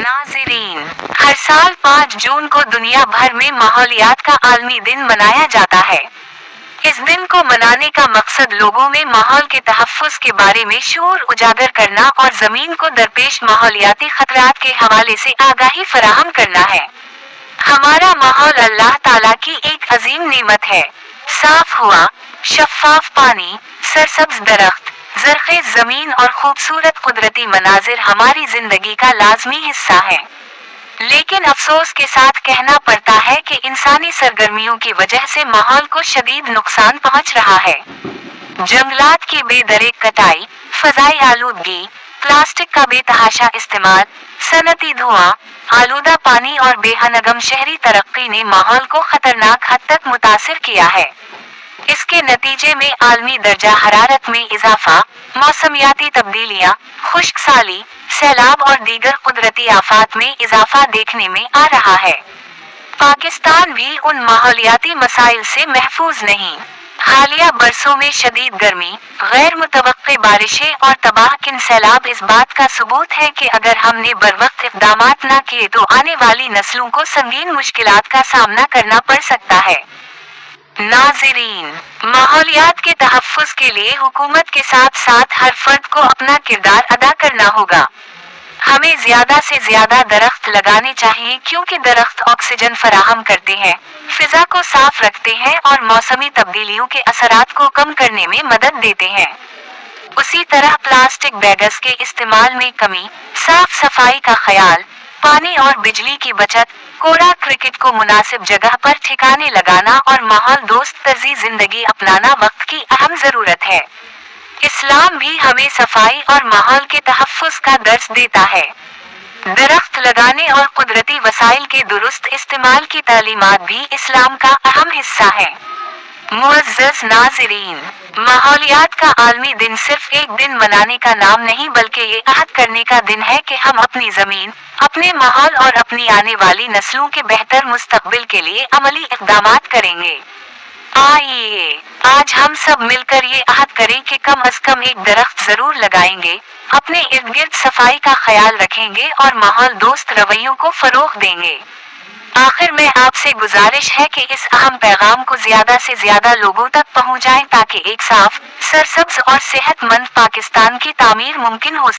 नाज़रीन, हर साल 5 जून को दुनिया भर में माहौलियात का आलमी दिन मनाया जाता है। इस दिन को मनाने का मकसद लोगों में माहौल के तहफ़्फ़ुज़ के बारे में शऊर उजागर करना और ज़मीन को दरपेश माहौलियाती खतरात के हवाले से आगाही फराहम करना है। हमारा माहौल अल्लाह ताला की एक अजीम नेमत है। साफ हवा, शफ़ाफ पानी, सरसब्ज़ दरख्त, ज़रख़ेज़ ज़मीन और खूबसूरत कुदरती मनाज़िर हमारी ज़िंदगी का लाज़मी हिस्सा है। लेकिन अफ़सोस के साथ कहना पड़ता है कि इंसानी सरगर्मियों की वजह से माहौल को शदीद नुकसान पहुंच रहा है। जंगलात की बेदरेक कटाई, फ़ज़ाई आलूदगी, प्लास्टिक का बेतहाशा इस्तेमाल, सनती धुआं, आलूदा पानी और बेहनगम शहरी तरक्की ने माहौल को खतरनाक हद तक मुतासिर किया है। इसके नतीजे में आलमी दर्जा हरारत में इजाफा, मौसमियाती तब्दीलियां, खुश्क साली, सैलाब और दीगर कुदरती आफात में इजाफा देखने में आ रहा है। पाकिस्तान भी उन माहौलियाती मसाइल से महफूज नहीं। हालिया बरसों में शदीद गर्मी, गैर मुतवक्के बारिशें और तबाहकुन सैलाब इस बात का सबूत है कि अगर हमने बरवक्त इक़दामात न किए तो आने वाली नस्लों को संगीन मुश्किलात का सामना करना पड़ सकता है। नाज़रीन, माहौलियात के तहफ़्फ़ुज़ के लिए हुकूमत के साथ साथ हर फर्द को अपना किरदार अदा करना होगा। हमें ज़्यादा से ज़्यादा दरख्त लगाने चाहिए क्योंकि दरख्त ऑक्सीजन फराहम करते हैं, फ़िज़ा को साफ रखते हैं और मौसमी तब्दीलियों के असरात को कम करने में मदद देते हैं। उसी तरह प्लास्टिक बैग्स के इस्तेमाल में कमी, साफ सफाई का ख्याल, पानी और बिजली की बचत, कूड़ा क्रिकेट को मुनासिब जगह पर ठिकाने लगाना और माहौल दोस्त तर्ज़ी ज़िंदगी अपनाना वक्त की अहम ज़रूरत है। इस्लाम भी हमें सफाई और माहौल के तहफ़्फ़ुज़ का दर्स देता है। दरख्त लगाने और कुदरती वसाइल के दुरुस्त इस्तेमाल की तालीमात भी इस्लाम का अहम हिस्सा है। मुअज़्ज़ज़ नाज़रीन, माहौलियात का आलमी दिन सिर्फ एक दिन मनाने का नाम नहीं बल्कि ये अहद करने का दिन है कि हम अपनी ज़मीन, अपने माहौल और अपनी आने वाली नस्लों के बेहतर मुस्तक़बिल के लिए अमली इक़दामात करेंगे। आइए, आज हम सब मिलकर ये अहद करें कि कम अज़ कम एक दरख्त ज़रूर लगाएंगे, अपने इर्द गिर्द सफाई का ख्याल रखेंगे और माहौल दोस्त रवैयों को फ़रोग़ देंगे। आखिर में आपसे गुजारिश है कि इस अहम पैगाम को ज़्यादा से ज़्यादा लोगों तक पहुँचाएं ताकि एक साफ, सरसब्ज़ और सेहतमंद पाकिस्तान की तामीर मुमकिन हो।